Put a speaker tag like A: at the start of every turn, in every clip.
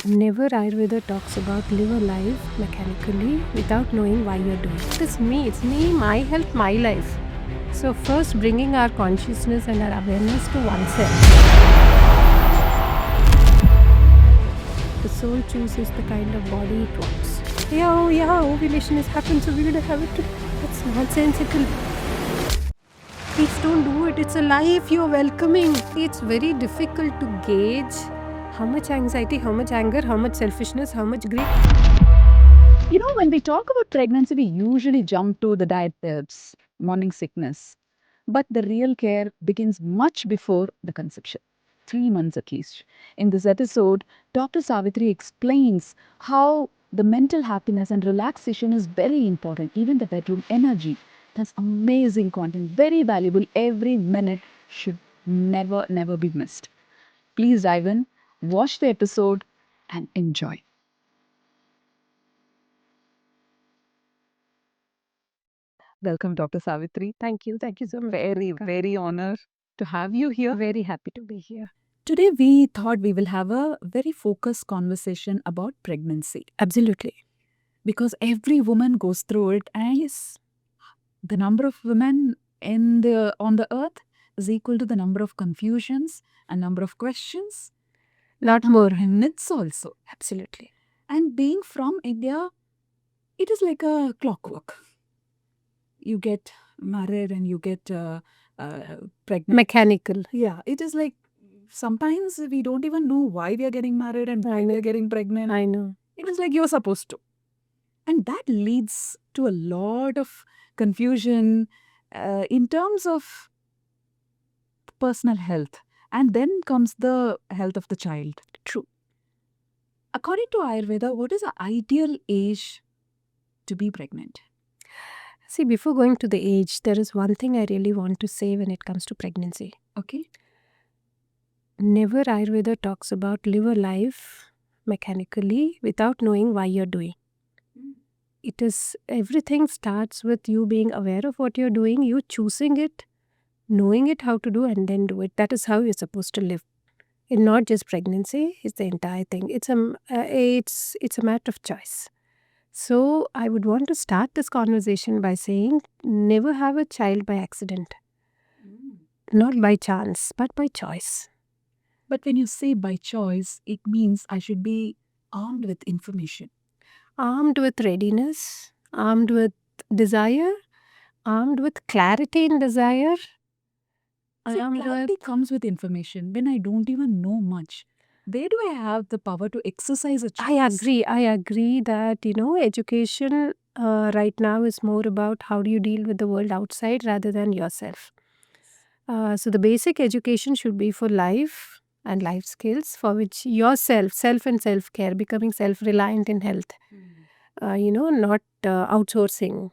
A: Never Ayurveda talks about live a life mechanically without knowing why you're doing it. It's me, my health, my life. So first bringing our consciousness and our awareness to oneself. The soul chooses the kind of body it wants. Yeah, ovulation has happened, so we're gonna have it today. That's nonsensical. Please don't do it. It's a life you're welcoming. It's very difficult to gauge how much anxiety, how much anger, how much selfishness, how much greed.
B: When we talk about pregnancy, we usually jump to the diet tips, morning sickness. But the real care begins much before the conception, 3 months at least. In this episode, Dr. Savithri explains how the mental happiness and relaxation is very important, even the bedroom energy. That's amazing content, very valuable. Every minute should never be missed. Please dive in, watch the episode, and enjoy. Welcome, Dr. Savithri.
A: Thank you so much.
B: Very honored to have you here.
A: Very happy to be here.
B: Today, we thought we will have a very focused conversation about pregnancy
A: Absolutely.
B: because every woman goes through it, and yes, the number of women on the earth is equal to the number of confusions and number of questions,
A: Lot more.
B: and myths also.
A: Absolutely.
B: And being from India, it is like a clockwork. You get married and you get pregnant.
A: Mechanical.
B: Yeah, it is like sometimes we don't even know why we are getting married and why we are getting pregnant.
A: I know.
B: It is like you're supposed to. And that leads to a lot of confusion in terms of personal health. And then comes the health of the child.
A: True.
B: According to Ayurveda, what is the ideal age to be pregnant?
A: See, before going to the age, there is one thing I really want to say when it comes to pregnancy.
B: Okay.
A: Never Ayurveda talks about live a life mechanically without knowing why you're doing. It is, everything starts with you being aware of what you're doing, you choosing it, knowing it how to do, and then do it. That is how you're supposed to live. And not just pregnancy, it's the entire thing. It's a matter of choice. So I would want to start this conversation by saying never have a child by accident. Not by chance, but by choice.
B: But when you say by choice, it means I should be armed with information.
A: Armed with readiness, armed with desire, armed with clarity in desire.
B: Clarity comes with information. When I don't even know much, where do I have the power to exercise a choice?
A: I agree that, education right now is more about how do you deal with the world outside rather than yourself. So the basic education should be for life and life skills for which self and self-care, becoming self-reliant in health. Not outsourcing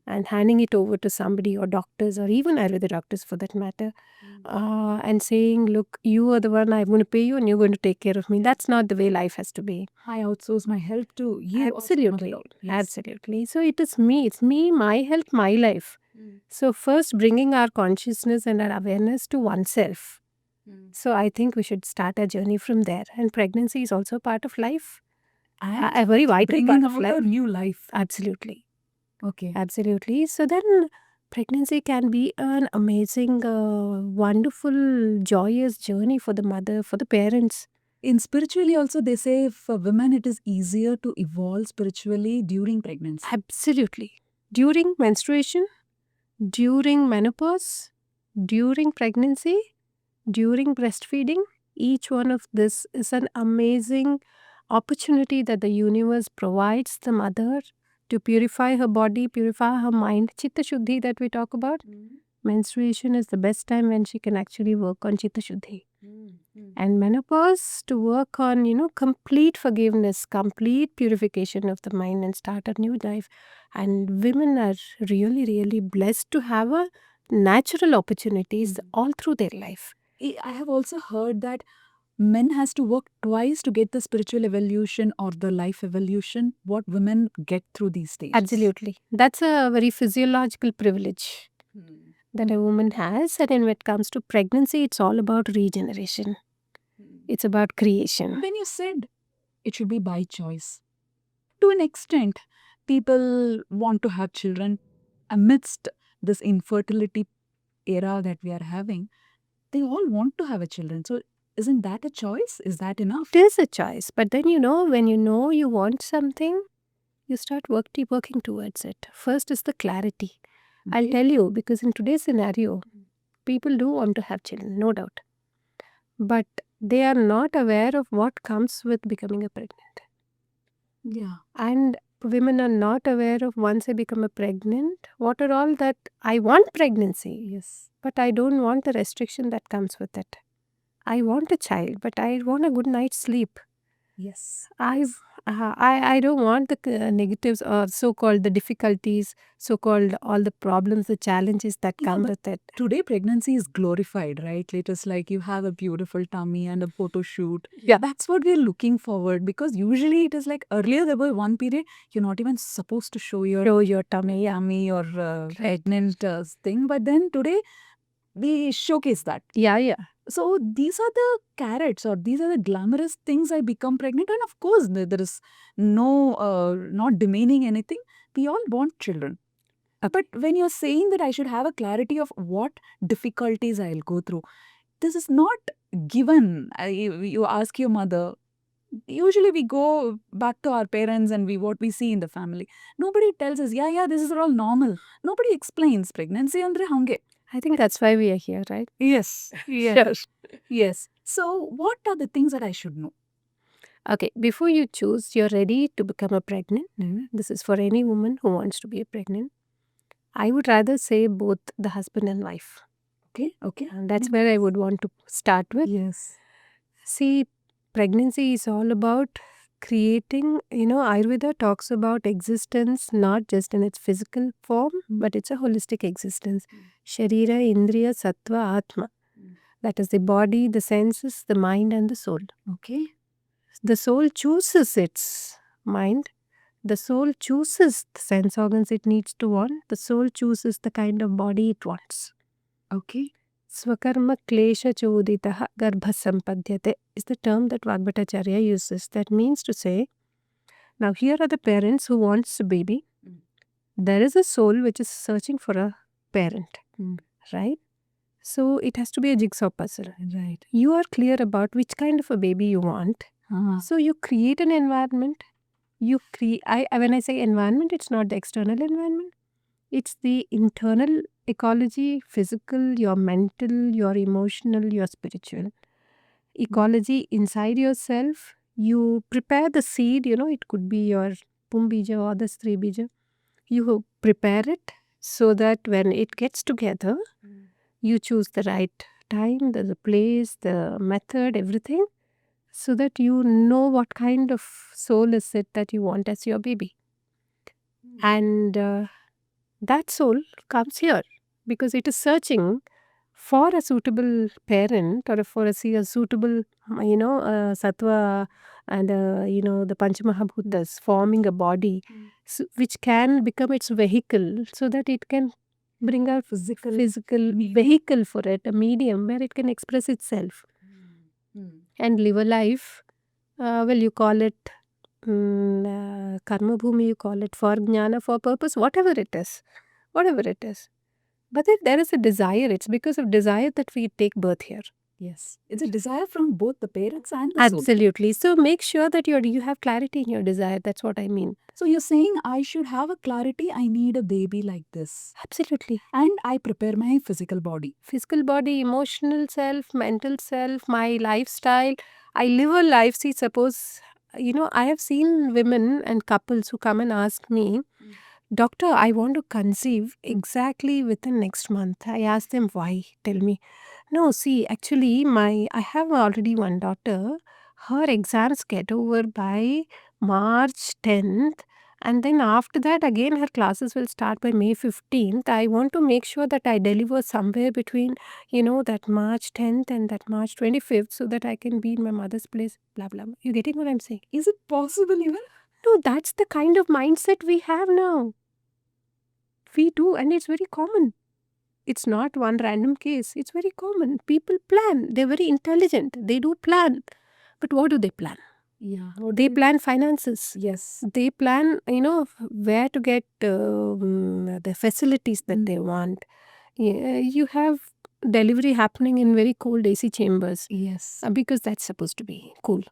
A: and handing it over to somebody or doctors or even Ayurveda doctors for that matter, and saying, look, you are the one, I'm going to pay you and you're going to take care of me. That's not the way life has to be.
B: I outsource my health to you.
A: Absolutely.
B: Yes.
A: Absolutely. So it is me, my health, my life. So first bringing our consciousness and our awareness to oneself. So I think we should start our journey from there. And pregnancy is also part of life. A very vital
B: Bringing
A: part of
B: about
A: life.
B: a new life.
A: Absolutely.
B: Okay.
A: Absolutely. So then pregnancy can be an amazing, wonderful, joyous journey for the mother, for the parents.
B: In spiritually also, they say for women it is easier to evolve spiritually during pregnancy.
A: Absolutely. During menstruation, during menopause, during pregnancy, during breastfeeding, each one of this is an amazing opportunity that the universe provides the mother to purify her body, purify her mind. Chitta Shuddhi that we talk about. Menstruation is the best time when she can actually work on Chitta Shuddhi. And menopause to work on, complete forgiveness, complete purification of the mind and start a new life. And women are really, really blessed to have a natural opportunities all through their life.
B: I have also heard that men has to work twice to get the spiritual evolution or the life evolution what women get through these stages.
A: Absolutely. That's a very physiological privilege that a woman has. And when it comes to pregnancy, it's all about regeneration. It's about creation.
B: When you said It should be by choice. To an extent, people want to have children amidst this infertility era that we are having. They all want to have a children. So isn't that a choice? Is that enough?
A: It is a choice. But then, when you know you want something, you start working towards it. First is the clarity. I'll
B: Okay.
A: tell you, because in today's scenario, people do want to have children, no doubt. But they are not aware of what comes with becoming a pregnant.
B: Yeah.
A: And women are not aware of once I become a pregnant, what are all that I want pregnancy.
B: Yes.
A: But I don't want the restriction that comes with it. I want a child, but I want a good night's sleep.
B: Yes.
A: I don't want the negatives or so-called the difficulties, so-called all the problems, the challenges that come with it.
B: Today, pregnancy is glorified, right? It is like you have a beautiful tummy and a photo shoot.
A: Yeah.
B: That's what we're looking forward, because usually it is like earlier there was one period you're not even supposed to show your
A: tummy, yeah.
B: tummy or pregnant thing. But then today, we showcase that.
A: Yeah.
B: So these are the carrots, or these are the glamorous things I become pregnant. And of course, there is no, not demeaning anything. We all want children. But when you're saying that I should have a clarity of what difficulties I'll go through, this is not given. You ask your mother. Usually we go back to our parents and what we see in the family. Nobody tells us, yeah, this is all normal. Nobody explains pregnancy andre hange.
A: I think that's why we are here, right?
B: Yes.
A: Sure.
B: Yes. So what are the things that I should know?
A: Okay, before you choose, you're ready to become a pregnant. This is for any woman who wants to be a pregnant. I would rather say both the husband and wife.
B: Okay.
A: And that's where I would want to start with.
B: Yes.
A: See, pregnancy is all about creating, Ayurveda talks about existence not just in its physical form, but it's a holistic existence. Sharira, Indriya, Sattva, Atma. That is the body, the senses, the mind, and the soul.
B: Okay.
A: The soul chooses its mind. The soul chooses the sense organs it needs to want. The soul chooses the kind of body it wants.
B: Okay.
A: Swakarma klesha choditaha garbha sampadhyate is the term that Vagbhatacharya uses. That means to say, now here are the parents who wants a baby. There is a soul which is searching for a parent, right? So it has to be a jigsaw puzzle.
B: Right.
A: You are clear about which kind of a baby you want. So you create an environment. When I say environment, it's not the external environment. It's the internal ecology, physical, your mental, your emotional, your spiritual. Ecology inside yourself. You prepare the seed, it could be your pumbija or the stribija. You prepare it so that when it gets together, you choose the right time, the place, the method, everything, so that you know what kind of soul is it that you want as your baby. And that soul comes here because it is searching for a suitable parent or for a suitable, sattva and, the Panchamahabhutas forming a body which can become its vehicle so that it can bring a physical vehicle for it, a medium where it can express itself and live a life. You call it karma bhumi, you call it for jnana, for purpose, whatever it is. But if there is a desire, it's because of desire that we take birth here.
B: Yes. It's a desire from both the parents and the soul.
A: Absolutely. So make sure that you have clarity in your desire. That's what I mean.
B: So you're saying I should have a clarity, I need a baby like this.
A: Absolutely.
B: And I prepare my physical body.
A: Physical body, emotional self, mental self, my lifestyle. I live a life. See, suppose, I have seen women and couples who come and ask me, Doctor, I want to conceive exactly within next month. I ask them why. Tell me. No, see, actually, I have already one daughter. Her exams get over by March 10th. And then after that, again, her classes will start by May 15th. I want to make sure that I deliver somewhere between, that March 10th and that March 25th so that I can be in my mother's place. Blah, blah. You getting what I'm saying?
B: Is it possible even?
A: No, that's the kind of mindset we have now. We do, and it's very common. It's not one random case. It's very common. People plan. They're very intelligent. They do plan. But what do they plan?
B: Yeah.
A: They plan finances.
B: Yes.
A: They plan, where to get the facilities that they want. Yeah, you have delivery happening in very cold AC chambers
B: Yes.
A: because that's supposed to be cool.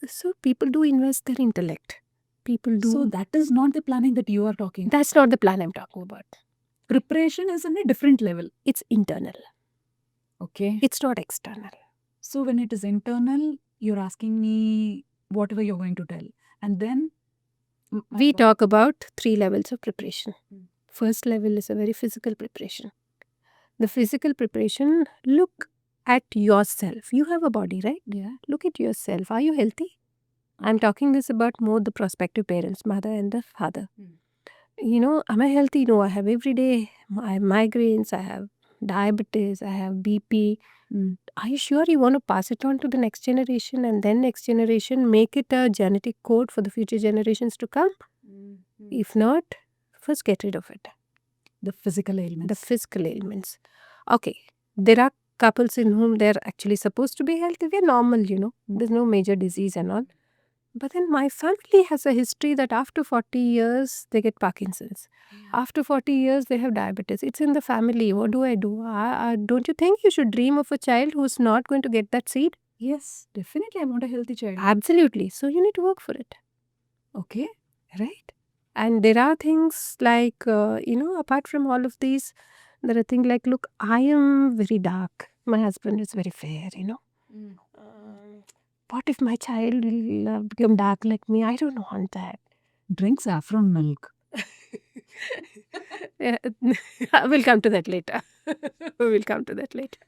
A: So people do invest their intellect. People do.
B: So that is not the planning that you are talking.
A: That's not the plan I'm talking about.
B: Preparation is on a different level.
A: It's internal.
B: Okay.
A: It's not external.
B: So when it is internal, you're asking me whatever you're going to tell. And then
A: We talk about 3 levels of preparation. First level is a very physical preparation. The physical preparation, look at yourself. You have a body, right?
B: Yeah.
A: Look at yourself. Are you healthy? I'm talking this about more the prospective parents, mother and the father. Am I healthy? No, I have every day. I have migraines, I have diabetes, I have BP. Are you sure you want to pass it on to the next generation and then next generation, make it a genetic code for the future generations to come? If not, first get rid of it.
B: The physical ailments.
A: The physical ailments. Okay, there are couples in whom they're actually supposed to be healthy. We're normal, There's no major disease and all. But then my family has a history that after 40 years, they get Parkinson's. After 40 years, they have diabetes. It's in the family. What do I do? Don't you think you should dream of a child who's not going to get that seed?
B: Yes, definitely I want a healthy child.
A: Absolutely. So you need to work for it.
B: Okay.
A: Right? And there are things like, apart from all of these, there are things like, look, I am very dark. My husband is very fair, What if my child will become dark like me? I don't want that.
B: Drink saffron milk.
A: We'll come to that later. We'll come to that later.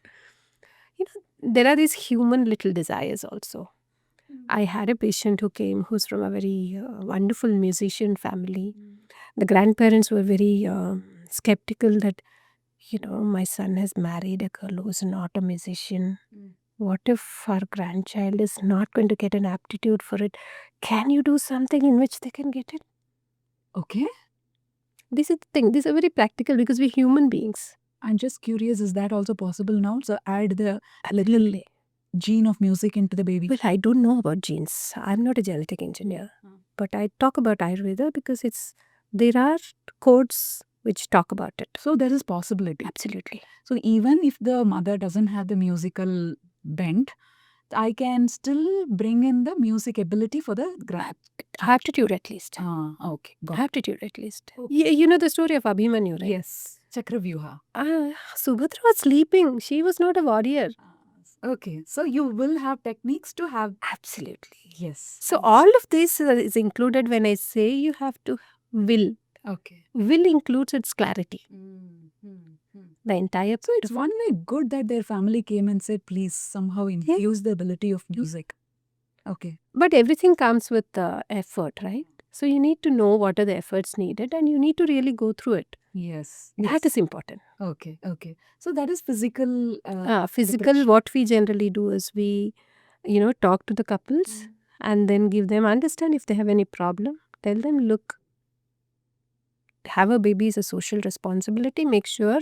A: There are these human little desires also. I had a patient who came who's from a very wonderful musician family. The grandparents were very skeptical that, my son has married a girl who's not a musician. What if our grandchild is not going to get an aptitude for it? Can you do something in which they can get it?
B: Okay.
A: This is the thing. These are very practical because we're human beings.
B: I'm just curious, is that also possible now? So add the little gene of music into the baby.
A: Well, I don't know about genes. I'm not a genetic engineer. But I talk about Ayurveda because there are codes which talk about it.
B: So there is possibility.
A: Absolutely.
B: So even if the mother doesn't have the musical bent, I can still bring in the music ability for the
A: Aptitude at least.
B: Okay.
A: Aptitude at least. You know the story of Abhimanyu, right?
B: Yes. Chakravyuha.
A: Subhadra was sleeping. She was not a warrior.
B: Okay. So you will have techniques to have.
A: Absolutely.
B: Yes.
A: So all of this is included when I say you have to will.
B: Okay.
A: Will includes its clarity. The entire.
B: So it's one way good that their family came and said, please somehow infuse the ability of music. Okay.
A: But everything comes with effort, right? So you need to know what are the efforts needed and you need to really go through it.
B: Yes.
A: That is important.
B: Okay. Okay. So that is physical.
A: Physical, what we generally do is we, talk to the couples and then give them, understand if they have any problem. Tell them, look, have a baby is a social responsibility. Make sure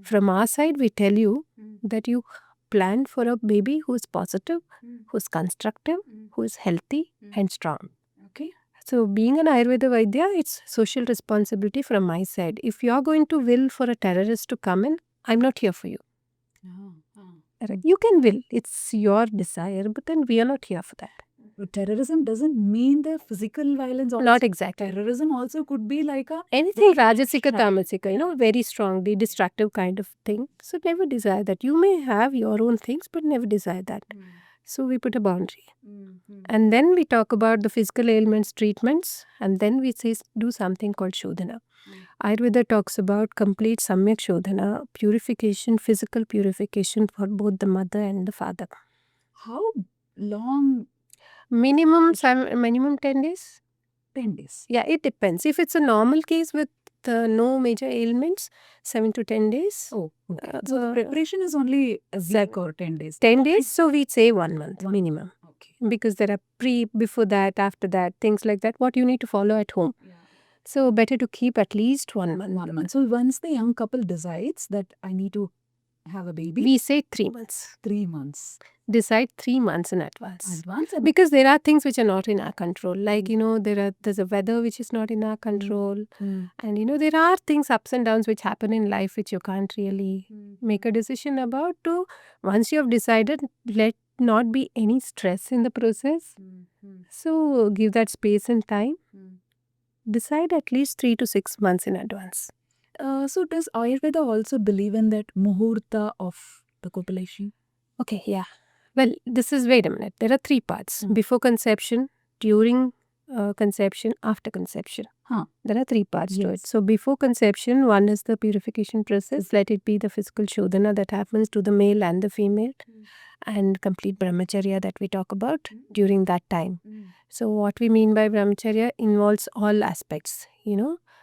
A: from our side we tell you that you plan for a baby who is positive, who is constructive, who is healthy and strong.
B: Okay.
A: So being an Ayurveda Vaidya, it's social responsibility from my side. If you're going to will for a terrorist to come in, I'm not here for you. You can will. It's your desire, but then we are not here for that.
B: Terrorism doesn't mean the physical violence. Also.
A: Not exactly.
B: Terrorism also could be like
A: anything Rajasika, Tamasika, very strongly destructive kind of thing. So never desire that. You may have your own things, but never desire that. So we put a boundary. And then we talk about the physical ailments, treatments, and then we say do something called Shodhana. Ayurveda talks about complete Samyak Shodhana, purification, physical purification for both the mother and the father.
B: How long?
A: Minimum 10 days.
B: 10 days.
A: Yeah, it depends. If it's a normal case with no major ailments, 7 to 10 days.
B: Oh, okay. So the preparation is only a week or 10 days.
A: 10 days, so we'd say 1 month minimum.
B: Okay.
A: Because there are before that, after that, things like that, what you need to follow at home. Yeah. So better to keep at least 1 month.
B: 1 month. So once the young couple decides that I need to have a baby?
A: We say 3 months.
B: 3 months.
A: Decide 3 months in advance.
B: Advance?
A: Because there are things which are not in our control. Like, there's a weather which is not in our control. And, there are things, ups and downs, which happen in life which you can't really make a decision about. To once you have decided, let not be any stress in the process. So give that space and time. Decide at least 3 to 6 months in advance.
B: So does Ayurveda also believe in that muhurta of the copulation?
A: Okay, yeah. Well, wait a minute. There are 3 parts. Before conception, during conception, after conception. There are 3 parts to it. So before conception, one is the purification process. Let it be the physical shodhana that happens to the male and the female. And complete brahmacharya that we talk about during that time. So what we mean by brahmacharya involves all aspects,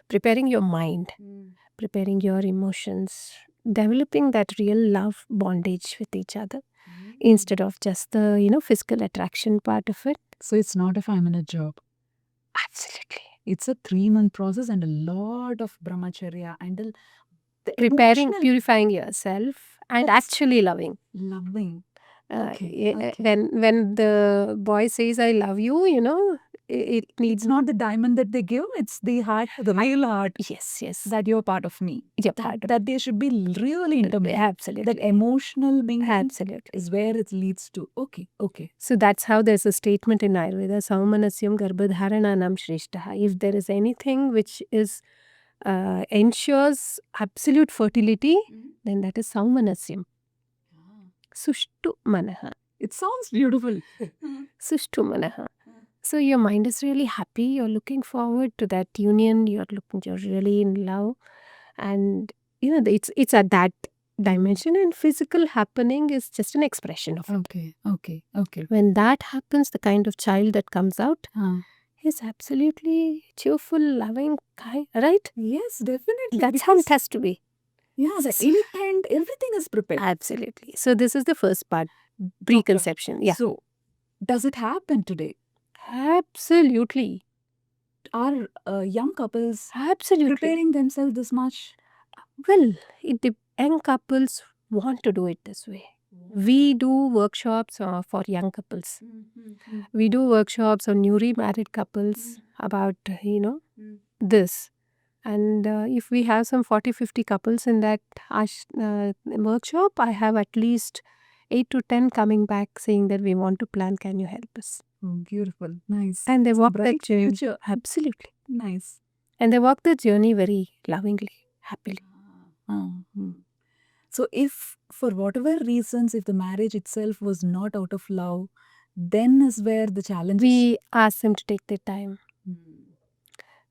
A: preparing your mind, preparing your emotions, developing that real love bondage with each other instead of just the, physical attraction part of it.
B: So it's not a 5-minute job.
A: Absolutely.
B: It's a 3-month process and a lot of brahmacharya and the
A: Preparing, purifying yourself and actually loving.
B: Loving.
A: When the boy says, I love you, it needs...
B: It's not the diamond that they give, it's the heart, the real heart.
A: Yes.
B: That you're part of me. That they should be really intimate.
A: Absolutely.
B: That emotional being
A: Absolutely.
B: is where it leads to. Okay.
A: So that's how there's a statement in Ayurveda, Saumanasyam Garbhadharananam Shreshtaha. If there is anything which is ensures absolute fertility, then that is Saumanasyam. Sushtu Manaha.
B: It sounds beautiful.
A: Sushtu Manaha. So your mind is really happy. You're looking forward to that union. You're really in love, and it's at that dimension. And physical happening is just an expression of it.
B: Okay.
A: When that happens, the kind of child that comes out is absolutely cheerful, loving, kind. Right?
B: Yes, definitely.
A: That's how it has to be.
B: Yeah, the intent, everything is prepared.
A: Absolutely. So this is the first part, preconception. Yeah.
B: So, does it happen today?
A: Absolutely.
B: Are young couples
A: Absolutely
B: preparing themselves this much?
A: Well, young couples want to do it this way. We do workshops for young couples. We do workshops on newly married couples about, this. And if we have some 40-50 couples in that workshop, I have at least 8 to 10 coming back saying that we want to plan, can you help us?
B: Beautiful. Nice.
A: And they walk
B: that
A: journey.
B: Future.
A: Absolutely.
B: Nice.
A: And they walk the journey very lovingly, happily.
B: So if for whatever reasons, if the marriage itself was not out of love, then is where the challenge
A: We ask them to take their time.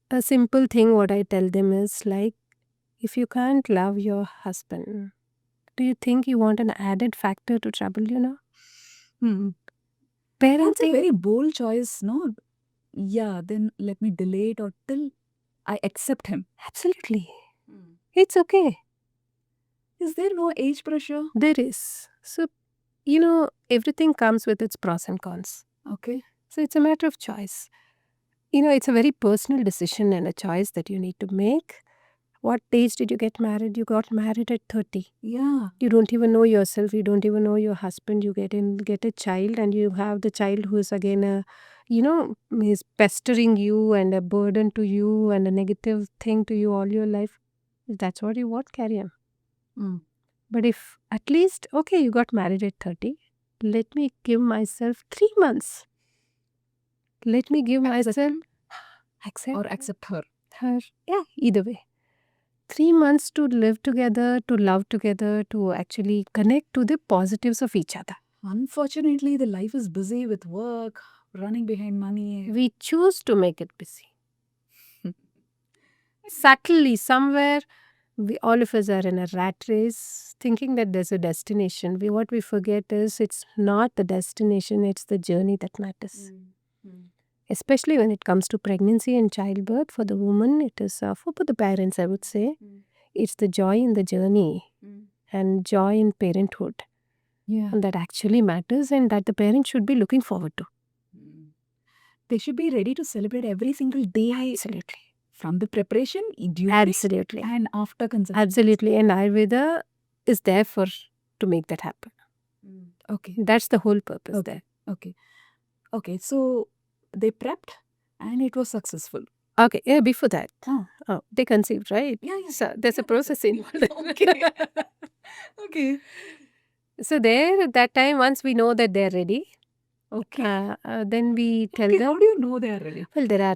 A: A simple thing what I tell them is like, if you can't love your husband, do you think you want an added factor to trouble you now?
B: Parenting. That's a very bold choice, no? Yeah, then let me delay it or till I accept him.
A: Absolutely. It's okay.
B: Is there no age pressure?
A: There is. So, everything comes with its pros and cons.
B: Okay.
A: So it's a matter of choice. It's a very personal decision and a choice that you need to make. What age did you get married? You got married at 30.
B: Yeah.
A: You don't even know yourself. You don't even know your husband. You get a child, and you have the child who is again is pestering you and a burden to you and a negative thing to you all your life. If that's what you want, carry on. But if at least, okay, you got married at 30, let me give myself 3 months. Let me give myself... Accept.
B: Or accept her.
A: Yeah, either way. 3 months to live together, to love together, to actually connect to the positives of each other.
B: Unfortunately, the life is busy with work, running behind money.
A: We choose to make it busy. Subtly, somewhere, all of us are in a rat race, thinking that there's a destination. What we forget is it's not the destination, it's the journey that matters. Especially when it comes to pregnancy and childbirth, for the woman, it is for the parents, I would say. It's the joy in the journey and joy in parenthood.
B: Yeah.
A: And that actually matters, and that the parents should be looking forward to.
B: They should be ready to celebrate every single day. From the preparation, during,
A: Absolutely.
B: and after conception.
A: Absolutely. And Ayurveda is there to make that happen.
B: Okay.
A: That's the whole purpose there.
B: Okay. So they prepped and it was successful.
A: Okay, yeah, before that, they conceived, right?
B: Yeah.
A: So there's a process involved.
B: Okay. Okay.
A: So there, at that time, once we know that they're ready,
B: Okay.
A: then we tell
B: Okay,
A: them.
B: how do you know they are ready?
A: Well, there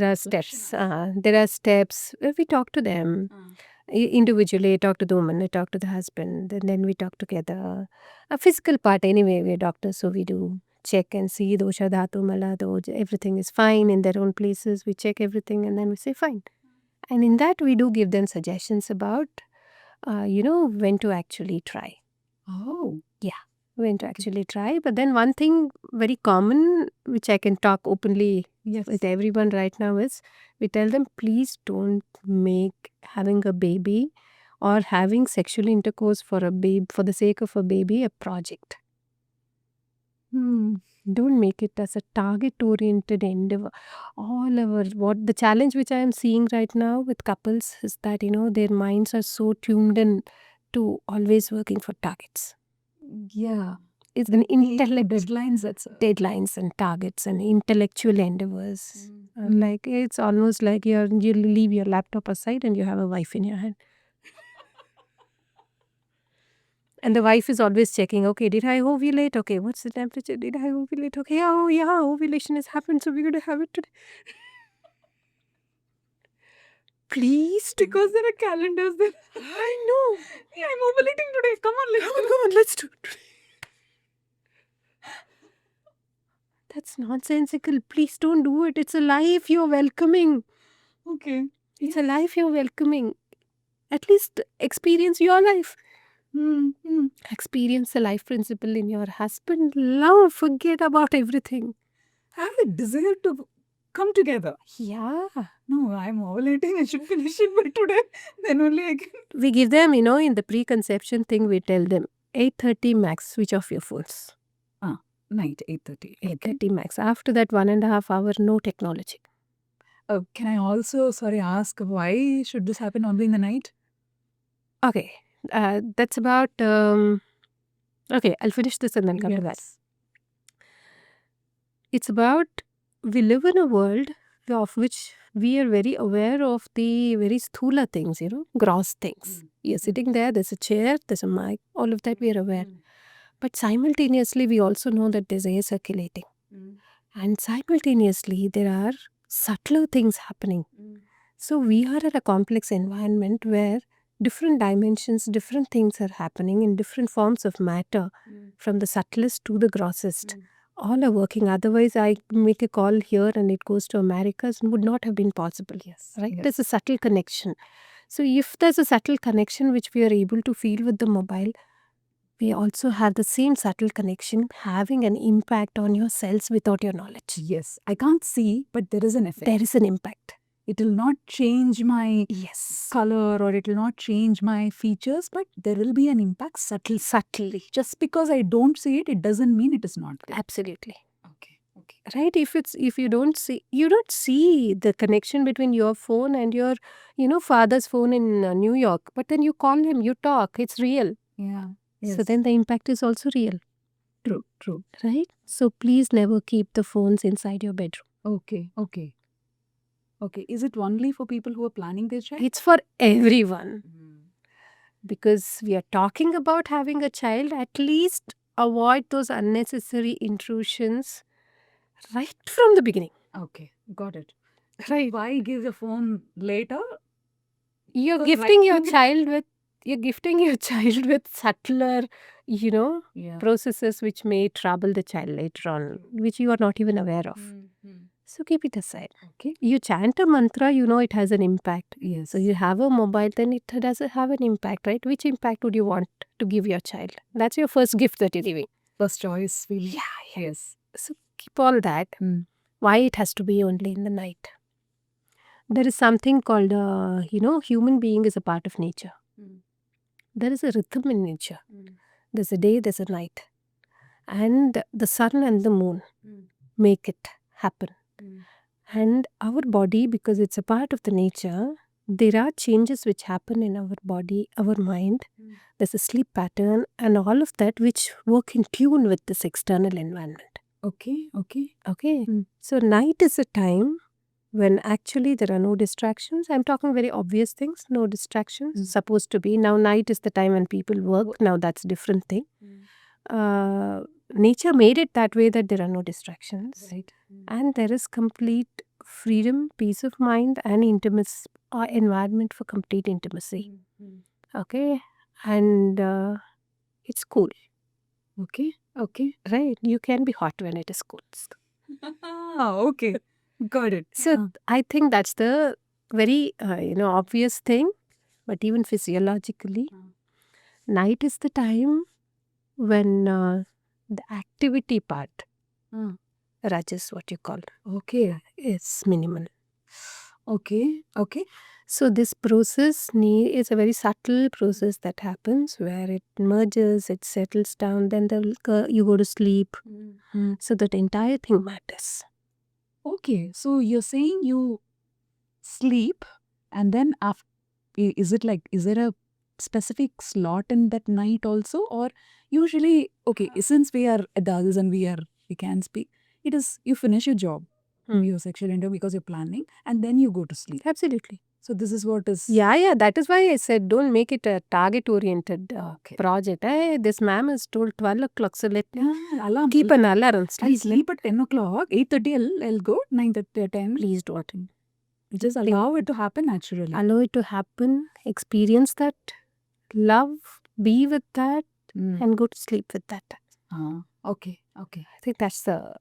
A: are steps. There are steps. We talk to them individually. I talk to the woman. I talk to the husband, and then we talk together. A physical part, anyway. We're doctors, so we do check and see dosha, dhatu, mala, doj. Everything is fine in their own places. We check everything, and then we say fine. And in that, we do give them suggestions about, when to actually try.
B: Oh.
A: Yeah, when to actually try. But then one thing very common, which I can talk openly with everyone right now, is we tell them, please don't make having a baby or having sexual intercourse for the sake of a baby a project. Don't make it as a target-oriented endeavor. What the challenge which I am seeing right now with couples is that, their minds are so tuned in to always working for targets.
B: Yeah.
A: It's an
B: Deadlines
A: and targets and intellectual endeavors. Like it's almost like you leave your laptop aside and you have a wife in your hand. And the wife is always checking, okay, did I ovulate? Okay, what's the temperature? Did I ovulate? Okay, oh yeah, ovulation has happened, so we're going to have it today. Please,
B: because there are calendars there.
A: I know.
B: Yeah, I'm ovulating today. Come on,
A: Let's do it. That's nonsensical. Please don't do it. It's a life you're welcoming.
B: Okay.
A: It's a life you're welcoming. At least experience your life. Experience the life principle in your husband. Love, forget about everything.
B: Have a desire to come together.
A: Yeah.
B: No, I'm ovulating. I should finish it by today. Then only I can.
A: We give them, in the preconception thing, we tell them 8:30 max, switch off your phones.
B: Night, 8:30.
A: 8:30 max. After that 1.5 hour, no technology.
B: Can I also, ask why should this happen only in the night?
A: Okay. That's about... okay, I'll finish this and then come to that. It's about, we live in a world of which we are very aware of the very sthula things, gross things. You're sitting there, there's a chair, there's a mic, all of that we are aware. But simultaneously, we also know that there's air circulating. And simultaneously, there are subtler things happening. So we are at a complex environment where different dimensions, different things are happening in different forms of matter, from the subtlest to the grossest. All are working. Otherwise, I make a call here and it goes to America. It would not have been possible. Right? There's a subtle connection. So if there's a subtle connection which we are able to feel with the mobile, we also have the same subtle connection having an impact on your cells without your knowledge.
B: Yes, I can't see, but there is an effect.
A: There is an impact.
B: It will not change my color or it will not change my features, but there will be an impact subtly. Just because I don't see it, it doesn't mean it is not there.
A: Absolutely.
B: Okay.
A: Right? If you don't see the connection between your phone and your, father's phone in New York, but then you call him, you talk, it's real.
B: Yeah.
A: So then the impact is also real.
B: True.
A: Right? So please never keep the phones inside your bedroom.
B: Okay. Is it only for people who are planning their child?
A: It's for everyone. Because we are talking about having a child, at least avoid those unnecessary intrusions right from the beginning.
B: Okay, got it.
A: Right.
B: Why give the phone later?
A: You're gifting your child with subtler, processes which may trouble the child later on, which you are not even aware of. So keep it aside.
B: Okay.
A: You chant a mantra, it has an impact.
B: Yes.
A: So you have a mobile, then it does have an impact, right? Which impact would you want to give your child? That's your first gift that you're giving.
B: First choice.
A: Yeah.
B: Yes.
A: So keep all that. Why it has to be only in the night? There is something called, human being is a part of nature. There is a rhythm in nature. There's a day, there's a night. And the sun and the moon make it happen. And our body, because it's a part of the nature, there are changes which happen in our body, our mind. There's a sleep pattern and all of that which work in tune with this external environment.
B: Okay.
A: Okay. So night is a time when actually there are no distractions. I'm talking very obvious things, no distractions. Supposed to be. Now night is the time when people work. Now that's a different thing. Nature made it that way that there are no distractions.
B: Right.
A: And there is complete freedom, peace of mind and intimacy, environment for complete intimacy. Okay. And it's cool.
B: Okay.
A: Right. You can be hot when it is cool.
B: Okay. Got it.
A: So I think that's the very obvious thing. But even physiologically, night is the time when the activity part, Rajas, what you call, is minimal.
B: Okay.
A: So this process is a very subtle process that happens where it merges, it settles down, then you go to sleep. So that entire thing matters.
B: Okay. So you're saying you sleep and then after, is there a specific slot in that night also, or usually, okay, since we are adults and we can speak, it is you finish your job, your sexual interview because you're planning, and then you go to sleep.
A: Absolutely.
B: So this is what is.
A: Yeah. That is why I said don't make it a target-oriented project. Hey, this ma'am is told 12 o'clock, so let me
B: Alarm.
A: keep an alarm.
B: I'll sleep at 10 o'clock, 8:30 I'll go, 9:30, 10.
A: Please don't.
B: Just allow it to happen naturally.
A: Allow it to happen. Experience that. Love. Be with that. And go to sleep with that.
B: Okay.
A: I think that's the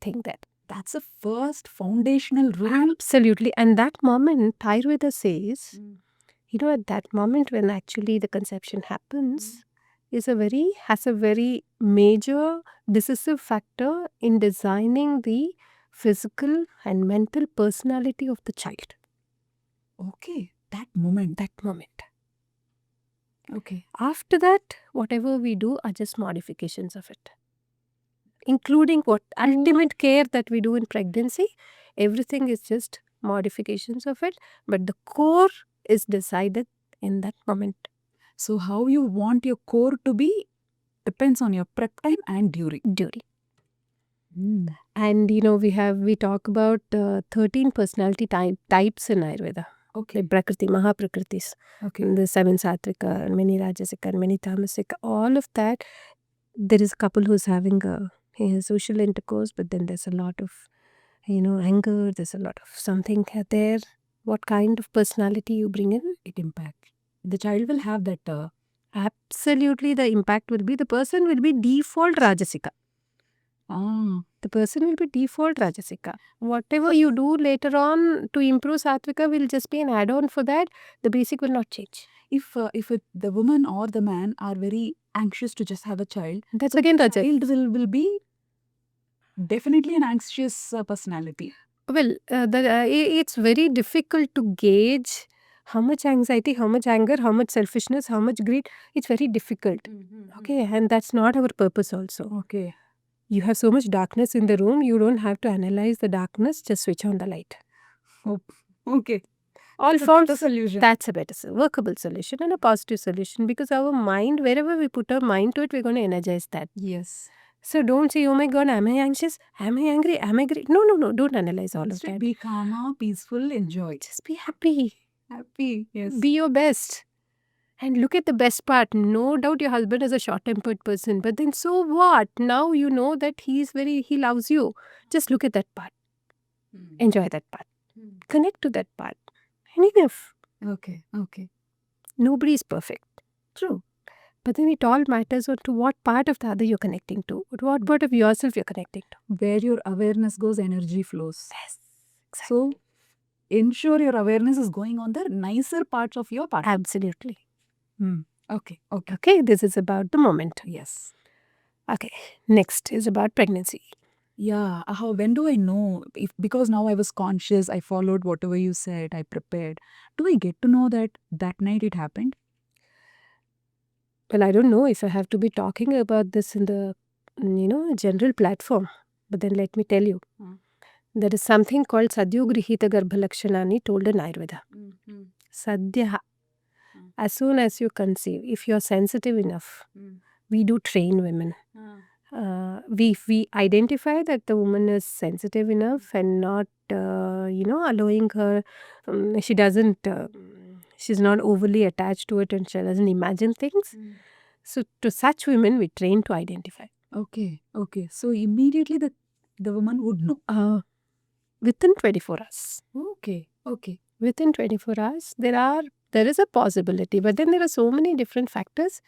A: thing
B: That's the first foundational rule.
A: Absolutely. And that moment, Ayurveda says, at that moment when actually the conception happens, has a very major decisive factor in designing the physical and mental personality of the child.
B: Okay. That moment. Okay.
A: After that, whatever we do are just modifications of it. Including what ultimate care that we do in pregnancy, everything is just modifications of it, but the core is decided in that moment.
B: So how you want your core to be depends on your prep time and during.
A: And we talk about 13 personality types in Ayurveda.
B: Okay.
A: The Prakriti, Mahaprakritis, the 7 Satvika, and many Rajasika, and many Tamasika, all of that. There is a couple who's having a social intercourse, but then there's a lot of anger, there's a lot of something there. What kind of personality you bring in,
B: it impacts. The child will have that.
A: Absolutely, the impact will be, the person will be default Rajasika. The person will be default Rajasika. Whatever you do later on to improve Satvika will just be an add-on for that. The basic will not change.
B: If the woman or the man are very anxious to just have a child,
A: that's again
B: the
A: Rajas.
B: child will be definitely an anxious personality.
A: Well, it's very difficult to gauge how much anxiety, how much anger, how much selfishness, how much greed. It's very difficult. Okay, and that's not our purpose also.
B: Okay.
A: You have so much darkness in the room, you don't have to analyze the darkness, just switch on the light.
B: Okay.
A: All forms,
B: the solution.
A: That's a better workable solution and a positive solution, because our mind, wherever we put our mind to it, we're going to energize that.
B: Yes.
A: So don't say, oh my God, am I anxious? Am I angry? Am I greedy? No. Don't analyze all of that.
B: Be calm, peaceful, enjoy.
A: Just be happy.
B: Yes.
A: Be your best. And look at the best part. No doubt your husband is a short-tempered person. But then so what? Now you know that he loves you. Just look at that part. Enjoy that part. Connect to that part. And enough.
B: Okay.
A: Nobody is perfect.
B: True.
A: But then it all matters on to what part of the other you're connecting to. What part of yourself you're connecting to.
B: Where your awareness goes, energy flows.
A: Yes. Exactly.
B: So ensure your awareness is going on the nicer parts of your partner.
A: Absolutely.
B: Okay.
A: This is about the moment.
B: Yes.
A: Okay. Next is about pregnancy.
B: Yeah. When do I know? Because now I was conscious, I followed whatever you said, I prepared. Do I get to know that night it happened?
A: Well, I don't know if I have to be talking about this in the general platform. But then let me tell you. There is something called Sadhyo Grihita Garbhalakshanani told in Ayurveda. Sadhya. As soon as you conceive, if you are sensitive enough, we do train women. We identify that the woman is sensitive enough and not allowing her. She doesn't. She's not overly attached to it and she doesn't imagine things. So to such women, we train to identify.
B: Okay. So immediately the woman would know.
A: Within 24 hours.
B: Okay.
A: Within 24 hours, there is a possibility, but then there are so many different factors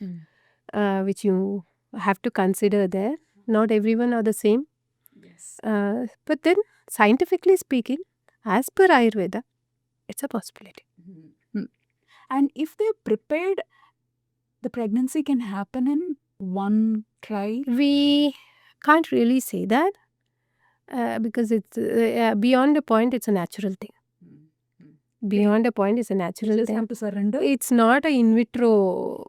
A: which you have to consider there. Not everyone are the same.
B: Yes.
A: But then, scientifically speaking, as per Ayurveda, it's a possibility.
B: And if they're prepared, the pregnancy can happen in one try.
A: We can't really say that because it's beyond a point, it's a natural thing. Beyond a point, it's a natural
B: You just
A: thing.
B: have to surrender.
A: It's not an in vitro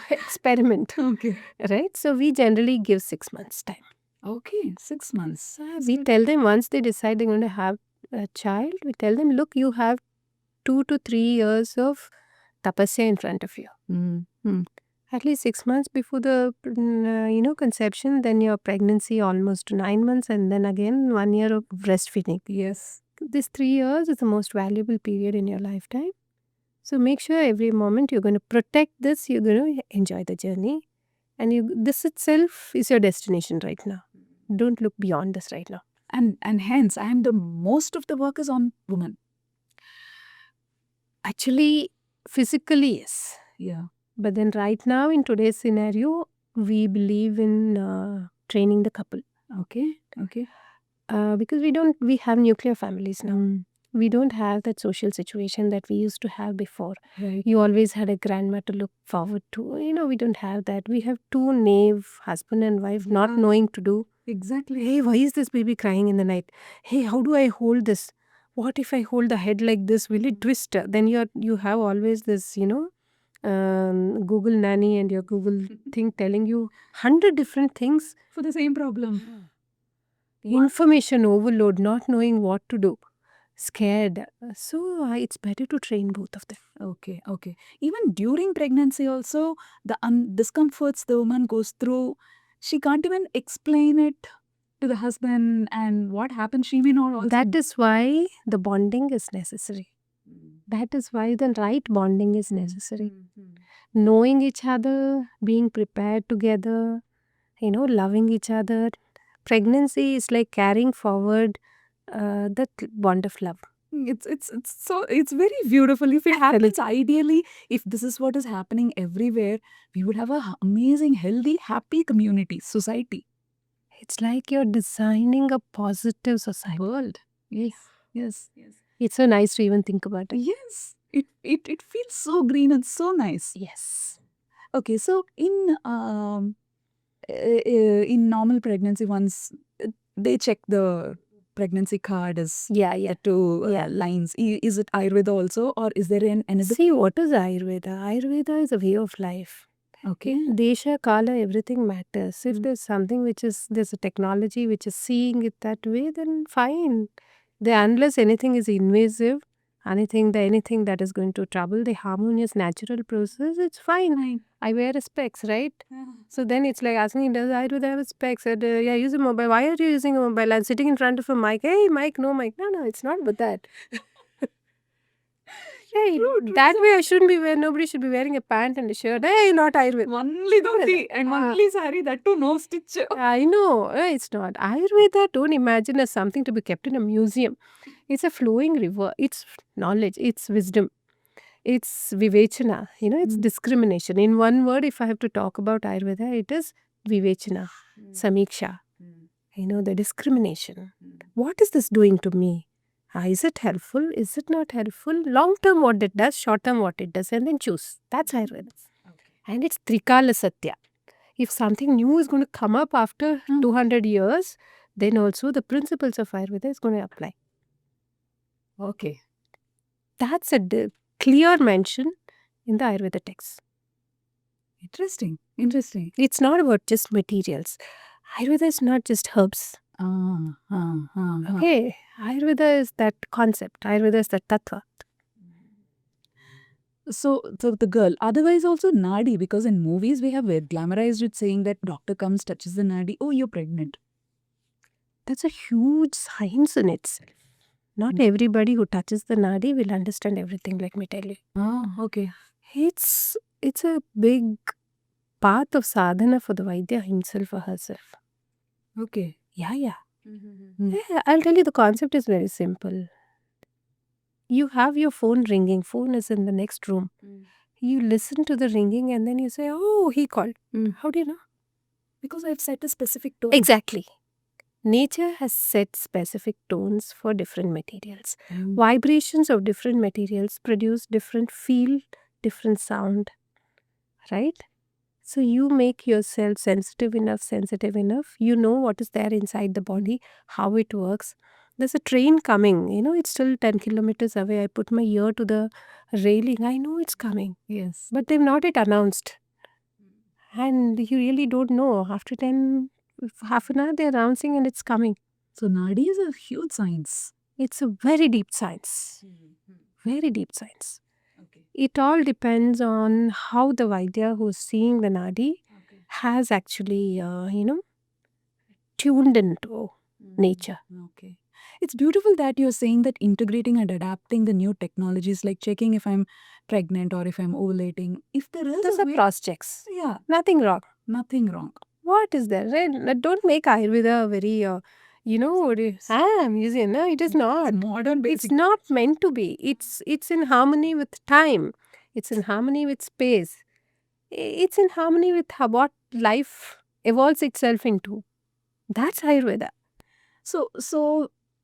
A: experiment.
B: Okay.
A: Right? So we generally give 6 months time.
B: Okay, 6 months.
A: We tell them once they decide they're going to have a child, we tell them, look, you have 2 to 3 years of tapasya in front of you. At least 6 months before the conception, then your pregnancy almost 9 months, and then again 1 year of breastfeeding.
B: Yes.
A: This 3 years is the most valuable period in your lifetime. So make sure every moment you're going to protect this, you're going to enjoy the journey. And this itself is your destination right now. Don't look beyond this right now.
B: And hence, the most of the work is on women.
A: Actually, physically, yes.
B: Yeah.
A: But then right now, in today's scenario, we believe in training the couple.
B: Okay.
A: Because we have nuclear families now. We don't have that social situation that we used to have before.
B: Right.
A: You always had a grandma to look forward to. We don't have that. We have two knave, husband and wife, not knowing to do.
B: Exactly.
A: Hey, why is this baby crying in the night? Hey, how do I hold this? What if I hold the head like this? Will it twist? Then you have always this, Google nanny and your Google thing telling you 100 different things.
B: For the same problem.
A: Information overload, not knowing what to do. Scared. So it's better to train both of them.
B: Okay. Even during pregnancy also, the discomforts the woman goes through, she can't even explain it to the husband, and what happens she may not also.
A: That is why the bonding is necessary. That is why the right bonding is necessary. Knowing each other, being prepared together, loving each other. Pregnancy is like carrying forward that bond of love.
B: It's very beautiful. If it happens, ideally, if this is what is happening everywhere, we would have a amazing, healthy, happy community, society.
A: It's like you're designing a positive society.
B: World. Yes.
A: It's so nice to even think about it.
B: Yes. It feels so green and so nice.
A: Yes.
B: Okay, so in normal pregnancy, once they check the pregnancy card as
A: Yeah.
B: two lines. Is it Ayurveda also, or is there another?
A: See, what is Ayurveda? Ayurveda is a way of life.
B: Okay.
A: Desha, Kala, everything matters. If there's something there's a technology which is seeing it that way, then fine. Unless anything is invasive, anything that is going to trouble the harmonious natural process, it's fine. I wear specs, right? So then it's like asking, does Ayurveda have specs? I use a mobile. Why are you using a mobile? I'm sitting in front of a mic. Hey, mic, no mic. No, it's not about that. Hey,
B: True.
A: that way I shouldn't be wearing. Nobody should be wearing a pant and a shirt. Hey, not Ayurveda.
B: Only dhoti and only sari, that too no stitch.
A: I know, it's not. Ayurveda, don't imagine as something to be kept in a museum. It's a flowing river. It's knowledge. It's wisdom. It's vivechana. It's discrimination. In one word, if I have to talk about Ayurveda, it is vivechana, samiksha. The discrimination. What is this doing to me? Is it helpful? Is it not helpful? Long term what it does, short term what it does, and then choose. That's Ayurveda. And it's Trikala Satya. If something new is going to come up after 200 years, then also the principles of Ayurveda is going to apply.
B: Okay.
A: That's a clear mention in the Ayurveda text.
B: Interesting.
A: It's not about just materials. Ayurveda is not just herbs. Okay, Ayurveda is that concept. Ayurveda is that tattva.
B: So the girl, otherwise also nadi, because in movies we have glamorized it saying that doctor comes, touches the nadi, oh, you're pregnant.
A: That's a huge science in itself. Not everybody who touches the nadi will understand everything, let me tell you.
B: Oh, okay.
A: It's a big path of sadhana for the Vaidya himself or herself.
B: Okay.
A: Yeah. Yeah, I'll tell you, the concept is very simple. You have your phone ringing, phone is in the next room. You listen to the ringing and then you say, oh, he called. How do you know?
B: Because I've set a specific tone.
A: Exactly. Nature has set specific tones for different materials. Vibrations of different materials produce different feel, different sound, right? So you make yourself sensitive enough. You know what is there inside the body, how it works. There's a train coming, it's still 10 kilometers away. I put my ear to the railing. I know it's coming.
B: Yes.
A: But they've not yet announced. And you really don't know. After 10, half an hour, they're announcing and it's coming.
B: So nadi is a huge science.
A: It's a very deep science. Very deep science.
B: Okay.
A: It all depends on how the Vaidya who's seeing the nadi has actually, tuned into nature.
B: Okay. It's beautiful that you're saying that integrating and adapting the new technologies, like checking if I'm pregnant or if I'm ovulating. If there is
A: Those
B: a
A: are
B: way,
A: cross checks.
B: yeah,
A: Nothing wrong.
B: nothing wrong.
A: What is there? Right? Don't make Ayurveda very, amusing. No, it is not.
B: Modern
A: It's
B: basic.
A: not meant to be. It's in harmony with time. It's in harmony with space. It's in harmony with what life evolves itself into. That's Ayurveda.
B: So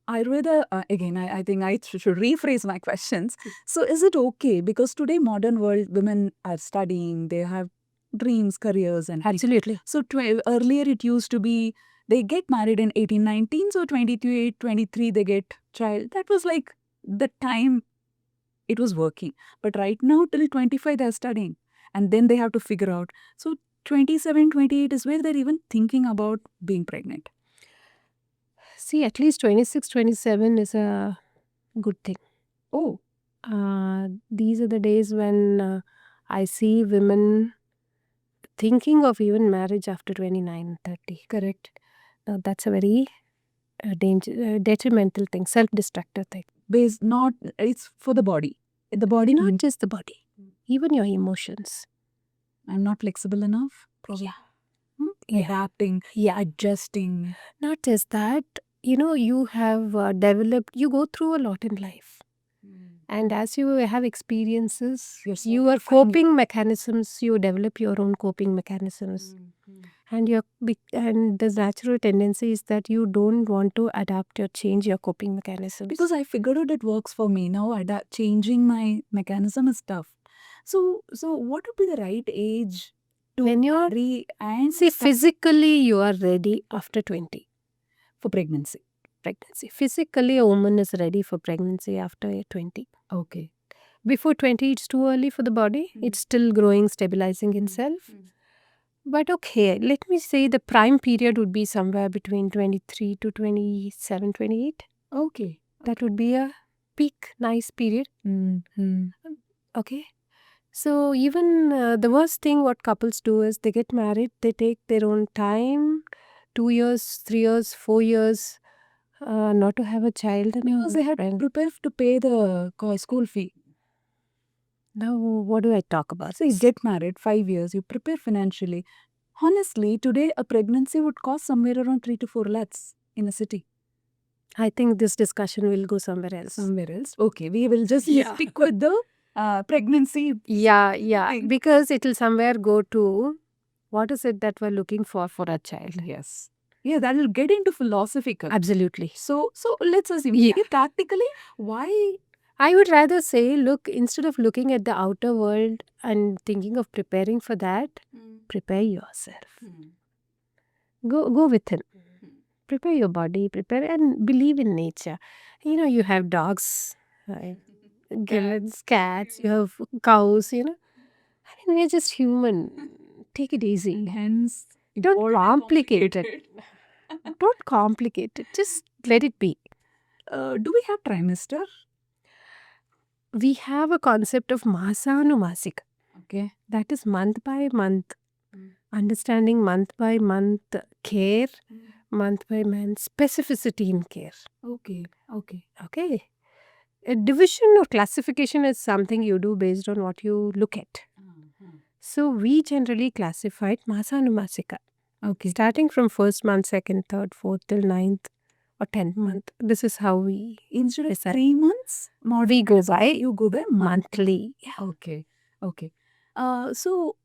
B: Ayurveda, again, I think I should rephrase my questions. So is it okay? Because today, modern world, women are studying, they have dreams, careers, and
A: Absolutely.
B: so earlier it used to be they get married in 18, 19, so 22, 23, they get child. That was like the time it was working. But right now, till 25, they're studying. And then they have to figure out. So 27, 28 is where they're even thinking about being pregnant.
A: See, at least 26, 27 is a good thing.
B: Oh,
A: These are the days when I see women thinking of even marriage after 29, 30.
B: correct.
A: That's a very detrimental thing, self-destructive thing.
B: Based not, it's for the body. The body,
A: Not just the body, even your emotions.
B: I'm not flexible enough.
A: Yeah.
B: Adapting,
A: Yeah.
B: adjusting.
A: Not just that, you have developed, you go through a lot in life. And as you have experiences, your coping mechanisms, you develop your own coping mechanisms. And and the natural tendency is that you don't want to adapt or change your coping mechanisms.
B: Because I figured out it works for me. Now changing my mechanism is tough. So what would be the right age to
A: when you're
B: marry and
A: see, physically you are ready after 20.
B: for pregnancy?
A: Physically, a woman is ready for pregnancy after 20.
B: Okay.
A: Before 20, it's too early for the body. It's still growing, stabilizing itself. But okay, let me say the prime period would be somewhere between 23 to 27, 28.
B: Okay.
A: That would be a peak, nice period. Okay. So even the worst thing what couples do is they get married, they take their own time, 2 years, 3 years, 4 years, not to have a child.
B: Because they had prepared to pay the school fee.
A: Now, what do I talk about?
B: So you get married, 5 years, you prepare financially. Honestly, today a pregnancy would cost somewhere around 3 to 4 lakhs in a city.
A: I think this discussion will go somewhere else.
B: Somewhere else. Okay, we will just stick with the pregnancy.
A: Yeah. Because it will somewhere go to what is it that we're looking for a child.
B: Yes. Yeah, that will get into philosophical.
A: Absolutely.
B: So let's assume, practically, why?
A: I would rather say, look, instead of looking at the outer world and thinking of preparing for that, prepare yourself. Go within. Prepare your body, prepare and believe in nature. You have dogs, cats, you have cows, I mean, we're just human. Take it easy.
B: Hence,
A: Don't complicate it. Don't complicate it. Just let it be.
B: Do we have trimester?
A: We have a concept of masanumasika.
B: Okay.
A: That is month by month.
B: Mm.
A: Understanding month by month care, month by month specificity in care.
B: Okay. Okay.
A: Okay. A division or classification is something you do based on what you look at. So we generally classified masanumasika.
B: Okay.
A: Starting from first month, second, third, fourth till ninth or 10th month. This is how we
B: Instead of
A: decide.
B: 3 months,
A: We go by
B: you go by
A: monthly. Yeah.
B: Okay. Okay. So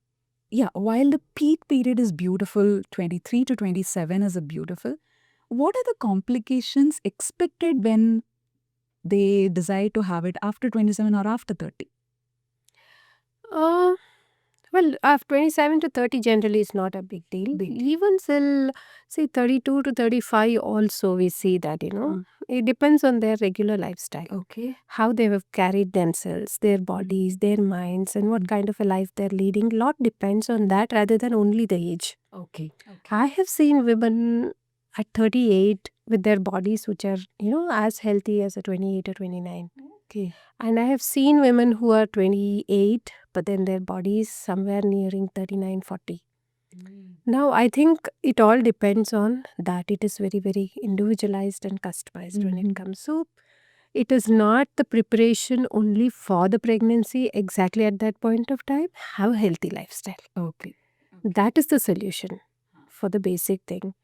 B: yeah, while the peak period is beautiful, 23 to 27 is a beautiful. What are the complications expected when they decide to have it after 27 or after 30?
A: Well, after 27 to 30 generally is not a big deal. Even till say 32 to 35 also we see that, it depends on their regular lifestyle.
B: Okay.
A: How they have carried themselves, their bodies, their minds, and what kind of a life they're leading. Lot depends on that rather than only the age.
B: Okay.
A: I have seen women at 38 with their bodies which are, as healthy as a 28 or 29.
B: Okay.
A: And I have seen women who are 28, but then their bodies somewhere nearing 39, 40. Now, I think it all depends on that. It is very, very individualized and customized when it comes. So, it is not the preparation only for the pregnancy exactly at that point of time. Have a healthy lifestyle.
B: Okay.
A: That is the solution for the basic thing.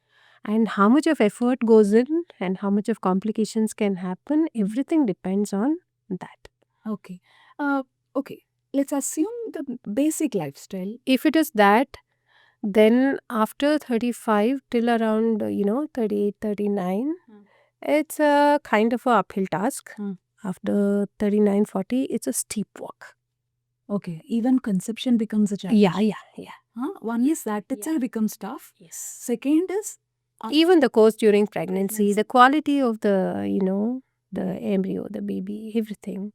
A: And how much of effort goes in and how much of complications can happen, everything depends on that.
B: Okay. Okay. Let's assume the basic lifestyle.
A: If it is that, then after 35 till around, 38, 39, it's a kind of a uphill task. After 39, 40, it's a steep walk.
B: Okay. Even conception becomes a challenge.
A: Yeah.
B: One is that itself becomes tough.
A: Yes.
B: Second is
A: Even the course during pregnancy, the quality of the, the embryo, the baby, everything.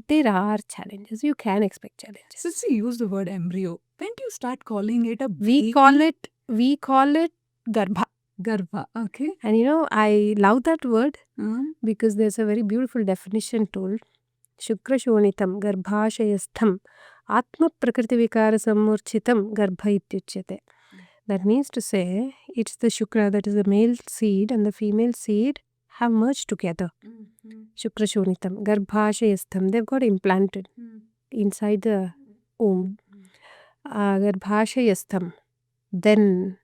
A: There are challenges. You can expect challenges.
B: Since you use the word embryo, when do you start calling it a
A: We call it garbha.
B: Garbha? Okay.
A: And I love that word because there's a very beautiful definition told. Shukrashonitam garbhashayastham atma prakriti vikara sammurchitam garbha ityuchyate. That means to say, it's the shukra, that is the male seed and the female seed have merged together. Shukrashonitam garbhashayastham, they've got implanted inside the womb. Garbhashayastham, then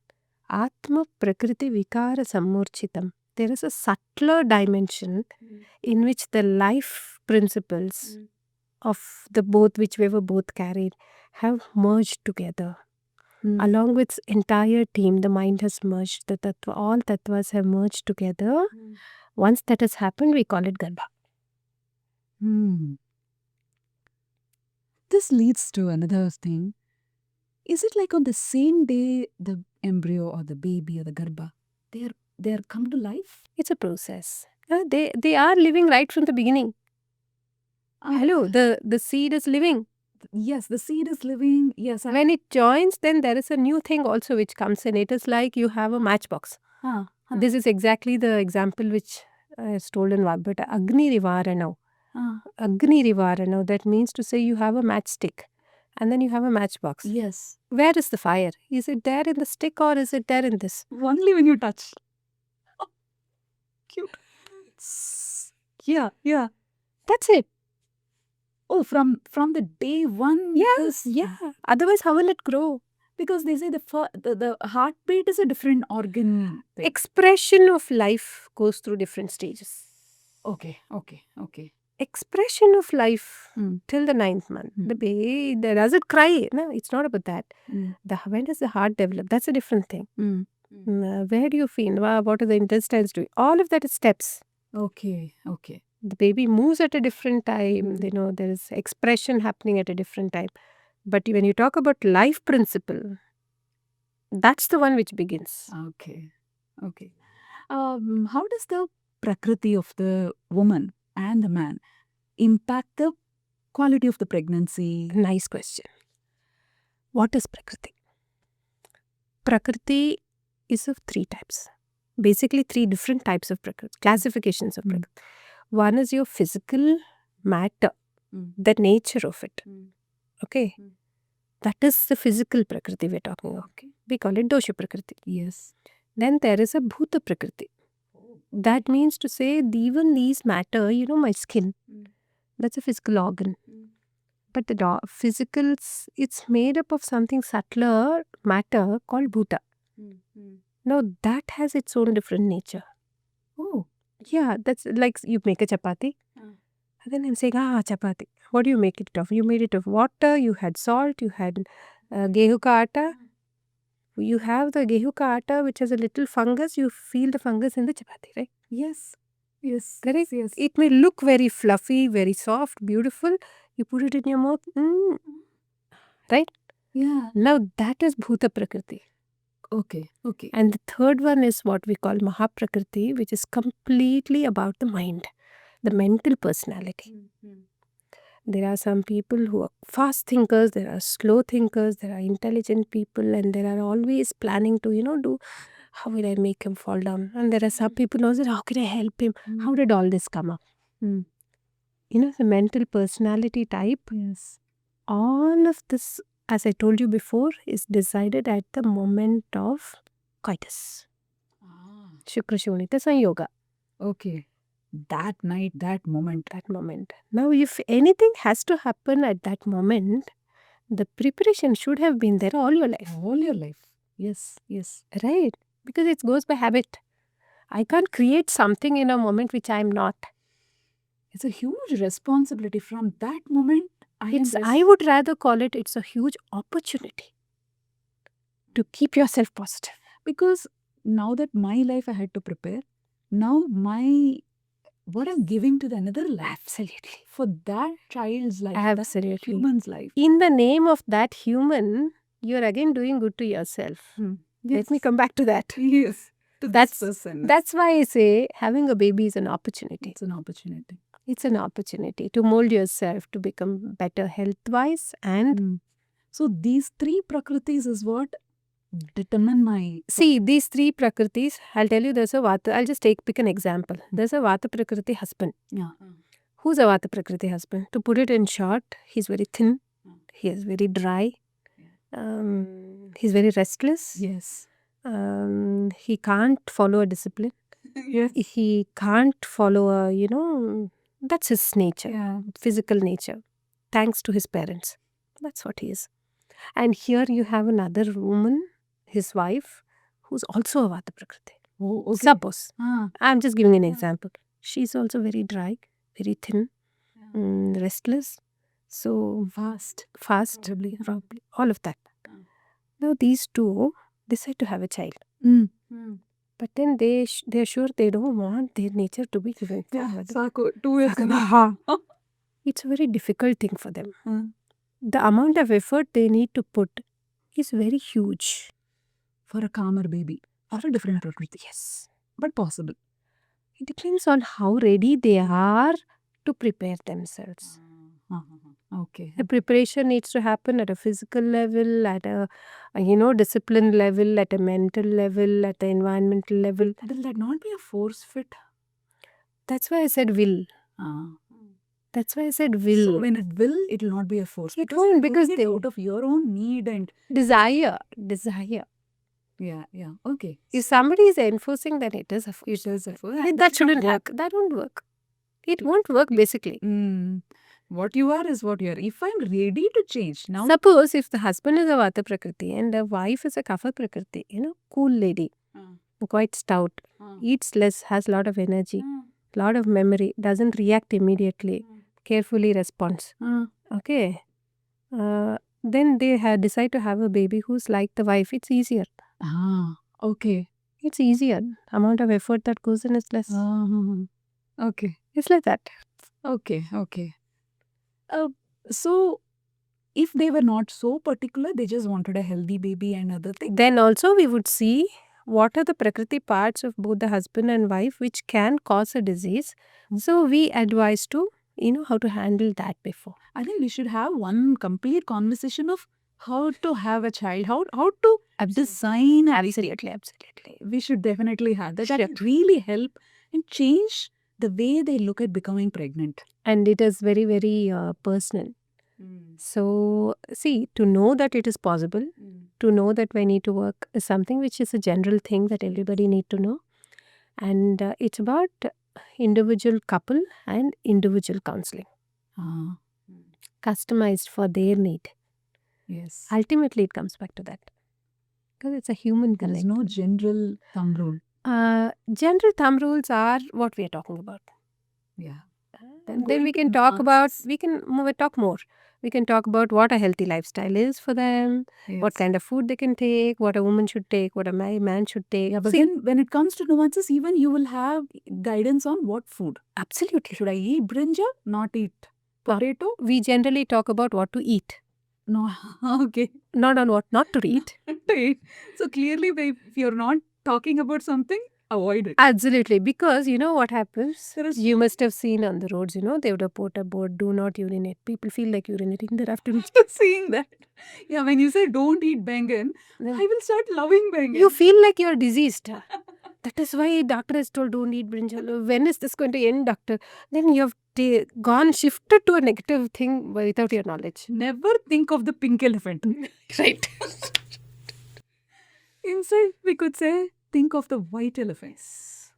A: atma prakriti vikara sammurchitam. There is a subtler dimension in which the life principles of the both which we were both carried have merged together. Along with entire team, the mind has merged, the tattva, all tattvas have merged together. Once that has happened, we call it garbha.
B: This leads to another thing. Is it like on the same day the embryo or the baby or the garbha, they're come to life?
A: It's a process. They are living right from the beginning. Hello, the seed is living.
B: Yes, the seed is living. Yes.
A: When it joins, then there is a new thing also which comes in. It is like you have a matchbox. This is exactly the example which I told in Vagbhata. Agni Rivaranam. Agni Rivaranam, that means to say you have a matchstick and then you have a matchbox.
B: Yes.
A: Where is the fire? Is it there in the stick or is it there in this?
B: Only when you touch. Oh, cute. Yeah.
A: That's it.
B: Oh, from the day one.
A: Yes, Otherwise, how will it grow?
B: Because they say the heartbeat is a different organ.
A: Expression of life goes through different stages.
B: Okay.
A: Expression of life till the 9th month. The baby, does it cry? No, it's not about that. When does the heart develop? That's a different thing. Where do you feel? What are the intestines doing? All of that is steps.
B: Okay.
A: The baby moves at a different time. There is expression happening at a different time. But when you talk about life principle, that's the one which begins.
B: Okay. How does the prakriti of the woman and the man impact the quality of the pregnancy?
A: Nice question. What is prakriti? Prakriti is of 3 types. Basically, 3 different types of prakriti, classifications of prakriti. One is your physical matter, the nature of it. Okay. That is the physical prakriti we're talking of.
B: Okay.
A: We call it dosha prakriti.
B: Yes.
A: Then there is a bhuta prakriti. That means to say, even these matter, my skin, that's a physical organ. But the physical, it's made up of something subtler matter called bhuta. Now that has its own different nature.
B: Oh.
A: Yeah, that's like you make a chapati. And then I'm saying, chapati. What do you make it of? You made it of water, you had salt, you had gehu ka atta. You have the gehu ka atta, which has a little fungus. You feel the fungus in the chapati, right?
B: Yes. Yes.
A: Correct?
B: Yes.
A: It may look very fluffy, very soft, beautiful. You put it in your mouth, right?
B: Yeah.
A: Now that is bhuta prakriti.
B: Okay. Okay.
A: And the third one is what we call mahaprakriti, which is completely about the mind, the mental personality. There are some people who are fast thinkers, there are slow thinkers, there are intelligent people, and there are always planning to, do how will I make him fall down? And there are some people who say, how can I help him? How did all this come up? The mental personality type.
B: Yes.
A: All of this, as I told you before, is decided at the moment of coitus. Shukra Shunita Sanyoga.
B: Okay. That night, that moment.
A: That moment. Now, if anything has to happen at that moment, the preparation should have been there all your life.
B: All your life. Yes. Yes.
A: Right? Because it goes by habit. I can't create something in a moment which I am not.
B: It's a huge responsibility from that moment.
A: I would rather call it's a huge opportunity to keep yourself positive.
B: Because now that my life I had to prepare, now what I'm giving to the another life.
A: Absolutely.
B: For that child's life.
A: Absolutely.
B: That human's life.
A: In the name of that human, you're again doing good to yourself.
B: Yes.
A: Let me come back to that.
B: Yes.
A: That's why I say having a baby is an opportunity.
B: It's an opportunity.
A: It's an opportunity to mold yourself to become better health-wise and...
B: So these 3 prakritis is what determine my...
A: See, these 3 prakritis, I'll tell you there's a Vata. I'll just pick an example. There's a Vata prakriti husband.
B: Yeah.
A: Who's a Vata prakriti husband? To put it in short, he's very thin. He is very dry. He's very restless.
B: Yes.
A: He can't follow a discipline.
B: Yes.
A: He can't follow a, that's his nature.
B: Yeah.
A: Physical nature. Thanks to his parents. That's what he is. And here you have another woman, his wife, who's also a Vata prakriti.
B: Oh, okay.
A: Suppose. I'm just giving an example. She's also very dry, very thin, restless. So
B: fast.
A: Probably. All of that. Now these two decide to have a child. But then they're sure they don't want their nature to be given.
B: Saku, 2 years.
A: It's a very difficult thing for them. The amount of effort they need to put is very huge.
B: For a calmer baby. Or a different prakriti.
A: Yes.
B: But possible.
A: It depends on how ready they are to prepare themselves.
B: Okay.
A: The preparation needs to happen at a physical level, at a discipline level, at a mental level, at the environmental level.
B: Will that not be a force fit?
A: That's why I said will. That's why I said will.
B: So when it will, it will not be a force.
A: It won't, because
B: they out of your own need and
A: desire.
B: Yeah. Okay.
A: If somebody is enforcing, then it is a force. That shouldn't work. That won't work. It won't work basically.
B: What you are is what you are. If I'm ready to change now.
A: Suppose if the husband is a Vata prakriti and the wife is a Kapha prakriti, cool lady, quite stout, eats less, has a lot of energy, lot of memory, doesn't react immediately, carefully responds. Okay. Then they decide to have a baby who's like the wife. It's easier.
B: Okay.
A: It's easier. Amount of effort that goes in is less.
B: Okay.
A: It's like that.
B: Okay. So if they were not so particular, they just wanted a healthy baby and other things.
A: Then also we would see what are the prakriti parts of both the husband and wife which can cause a disease. So we advise to, how to handle that before.
B: I think we should have one complete conversation of how to have a child, how to design a.
A: Absolutely.
B: We should definitely have that. That really help and change the way they look at becoming pregnant.
A: And it is very, very personal. So, see, to know that it is possible, to know that we need to work is something which is a general thing that everybody need to know. And it's about individual couple and individual counseling,
B: Ah,
A: customized for their need.
B: yes.
A: Ultimately, it comes back to that. Because it's a human
B: There is
A: connect.
B: no general thumb rule.
A: General thumb rules are what we are talking about.
B: Yeah.
A: Then we can talk about, we can talk more. We can talk about what a healthy lifestyle is for them, what kind of food they can take, what a woman should take, what a man should take.
B: Yeah, but
A: See,
B: then when it comes to nuances, even you will have guidance on what food.
A: absolutely.
B: Should I eat brinjal? Not eat potato?
A: We generally talk about what to eat,
B: No. Okay.
A: not on what not to eat.
B: To eat. So clearly, if you're not talking about something, avoid it.
A: Absolutely, because you know what happens?
B: There is-
A: You must have seen on the roads, they would have put a board, do not urinate. People feel like urinating thereafter.
B: Seeing that. Yeah, when you say don't eat bangan,
A: Then
B: I will start loving bangan.
A: you feel like you're diseased. That is why doctor has told don't eat brinjal. When is this going to end, doctor? Then you have gone shifted to a negative thing without your knowledge.
B: Never think of the pink elephant.
A: Right.
B: Instead, we could say, think of the white elephants.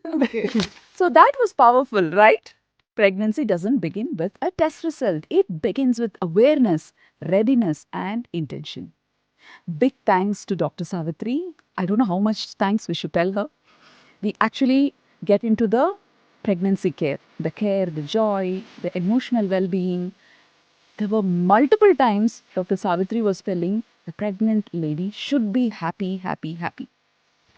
B: Okay. So that was powerful, right? Pregnancy doesn't begin with a test result. It begins with awareness, readiness, and intention. Big thanks to Dr. Savithri. I don't know how much thanks we should tell her. We actually get into the pregnancy care, the joy, the emotional well being. There were multiple times Dr. Savithri was telling the pregnant lady should be happy, happy, happy.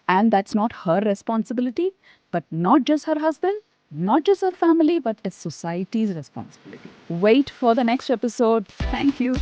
B: And that's not her responsibility, but not just her husband, not just her family, but a society's responsibility. Wait for the next episode. Thank you.